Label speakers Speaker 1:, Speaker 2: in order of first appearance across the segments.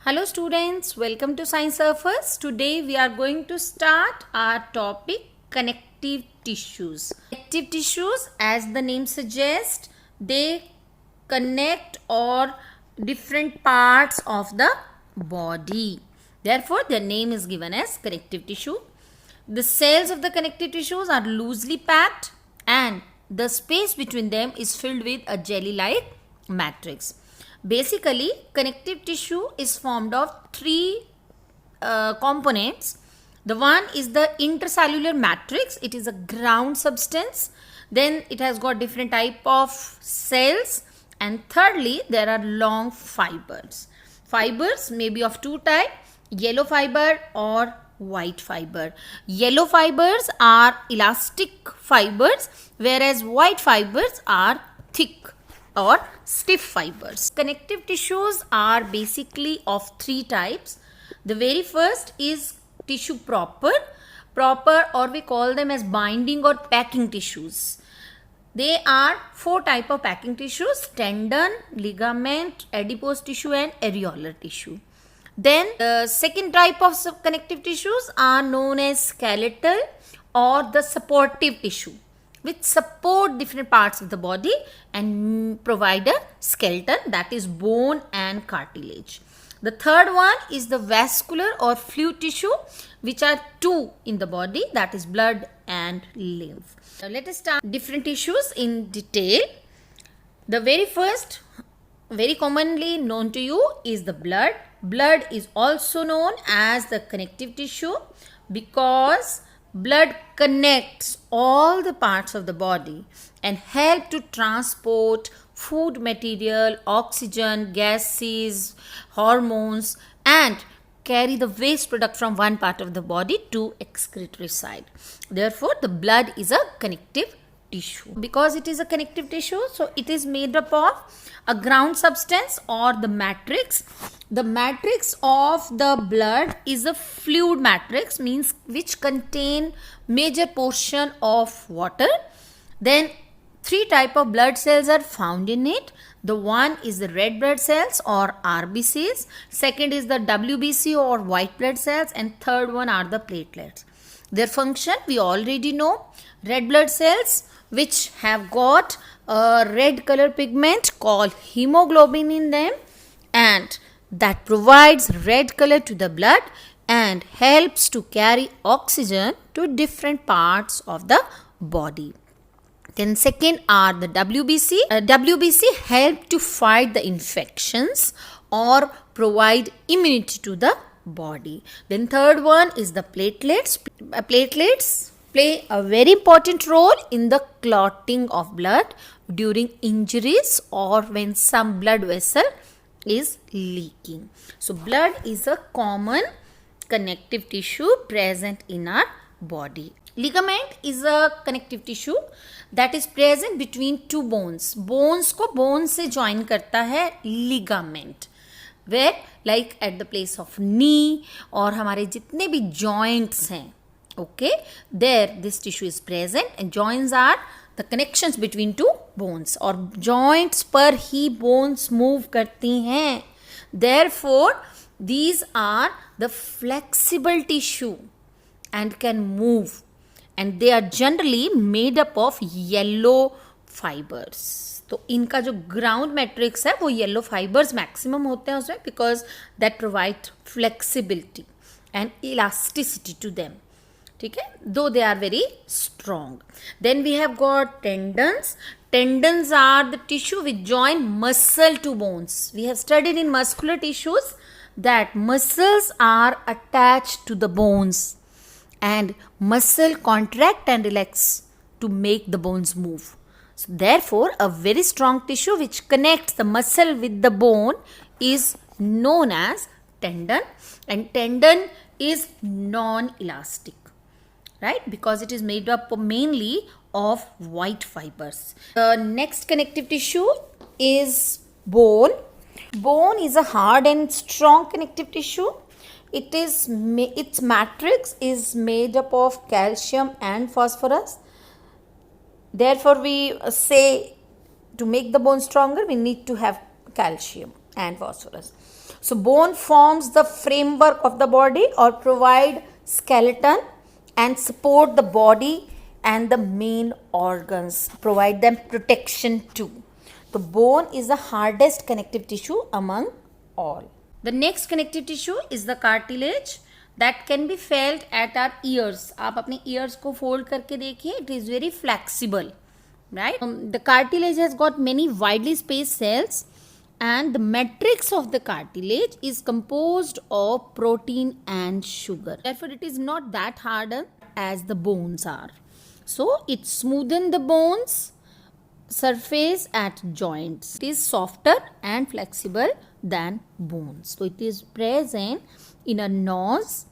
Speaker 1: Hello students, welcome to Science Surfers. Today we are going to start our topic connective tissues. Connective tissues, as the name suggests, they connect or different parts of the body. Therefore, their name is given as connective tissue. The cells of the connective tissues are loosely packed and the space between them is filled with a jelly-like matrix. Basically, connective tissue is formed of three components. The one is the intercellular matrix. It is a ground substance. Then it has got different type of cells. And thirdly, there are long fibers. Fibers may be of two types, yellow fiber or white fiber. Yellow fibers are elastic fibers, whereas white fibers are thick or stiff fibers. Connective tissues are basically of three types. The very first is tissue proper, or we call them as binding or packing tissues. They are four types of packing tissues: tendon, ligament, adipose tissue and areolar tissue. Then the second type of connective tissues are known as skeletal or the supportive tissue, which support different parts of the body and provide a skeleton, that is bone and cartilage. The third one is the vascular or fluid tissue, which are two in the body, that is blood and lymph. Now let us start different tissues in detail. The very first, very commonly known to you, is the blood. Blood is also known as the connective tissue because blood connects all the parts of the body and help to transport food material, oxygen, gases, hormones, and carry the waste product from one part of the body to excretory side. Therefore, the blood is a connective tissue. Because it is a connective tissue, so it is made up of a ground substance or the matrix. The matrix of the blood is a fluid matrix, means which contain major portion of water. Then three type of blood cells are found in it. The one is the red blood cells or RBCs. Second is the WBC or white blood cells, and third one are the platelets. Their function we already know. Red blood cells, which have got a red color pigment called hemoglobin in them, and that provides red color to the blood and helps to carry oxygen to different parts of the body. Then second are the WBC. WBC help to fight the infections or provide immunity to the body. Then third one is the platelets. Platelets play a very important role in the clotting of blood during injuries or when some blood vessel is leaking. So blood is a common connective tissue present in our body. Ligament is a connective tissue that is present between two bones. Bones को bone से join करता है ligament. Where like at the place of knee और हमारे जितने भी joints हैं, okay, there this tissue is present, and joints are the connections between two bones, और joints पर ही bones move करती हैं. Therefore, these are the flexible tissue and can move, and they are generally made up of yellow fibers. तो इनका जो ground matrix है वो yellow fibres maximum होते हैं उसमें, because that provide flexibility and elasticity to them. ठीक है, दो they are very strong. Then we have got tendons. Tendons are the tissue which join muscle to bones. We have studied in muscular tissues that muscles are attached to the bones and muscle contract and relax to make the bones move. So therefore, a very strong tissue which connects the muscle with the bone is known as tendon, and tendon is non-elastic, right? Because it is made up mainly of white fibers. The next connective tissue is bone. Bone is a hard and strong connective tissue. Its matrix is made up of calcium and phosphorus. Therefore, we say to make the bone stronger, we need to have calcium. and phosphorus. So bone forms the framework of the body or provide skeleton and support the body and the main organs, provide them protection too. The bone is the hardest connective tissue among all. The next connective tissue is the cartilage that can be felt at our ears. आप अपने ears को fold करके देखिए, it is very flexible, right? The cartilage has got many widely spaced cells, and the matrix of the cartilage is composed of protein and sugar. Therefore, it is not that hardened as the bones are. So, it smoothens the bones surface at joints. It is softer and flexible than bones. So, it is present in a nose,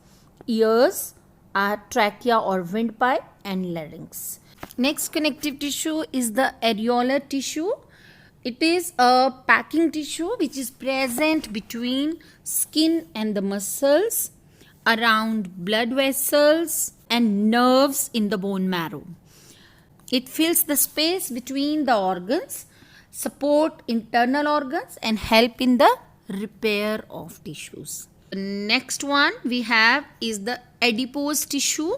Speaker 1: ears, our trachea or windpipe, and larynx. Next connective tissue is the areolar tissue. It is a packing tissue which is present between skin and the muscles, around blood vessels and nerves in the bone marrow. It fills the space between the organs, support internal organs and help in the repair of tissues. The next one we have is the adipose tissue,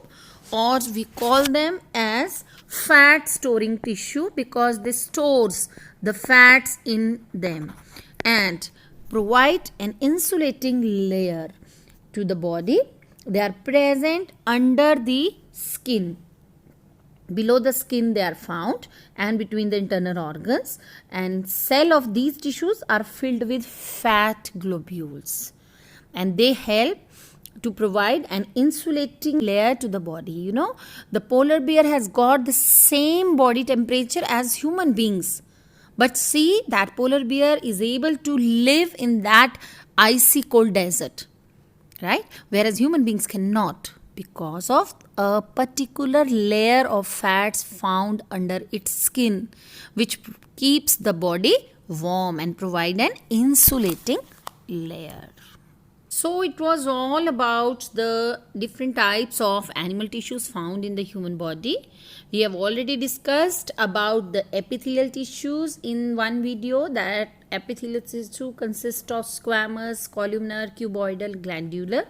Speaker 1: or we call them as fat storing tissue because they stores the fats in them and provide an insulating layer to the body. They are present under the skin. Below the skin they are found and between the internal organs, and cell of these tissues are filled with fat globules and they help to provide an insulating layer to the body. You know, the polar bear has got the same body temperature as human beings, but see, that polar bear is able to live in that icy cold desert, right? Whereas human beings cannot, because of a particular layer of fats found under its skin, which keeps the body warm and provide an insulating layer. So it was all about the different types of animal tissues found in the human body. We have already discussed about the epithelial tissues in one video. That epithelial tissue consists of squamous, columnar, cuboidal, glandular.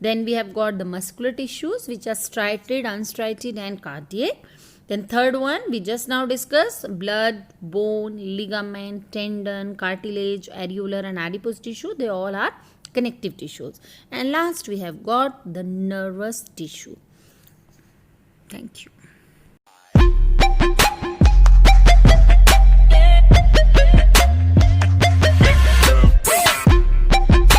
Speaker 1: Then we have got the muscular tissues which are striated, unstriated and cardiac. Then third one we just now discussed, blood, bone, ligament, tendon, cartilage, areolar and adipose tissue. They all are connective tissues. And last we have got the nervous tissue. Thank you.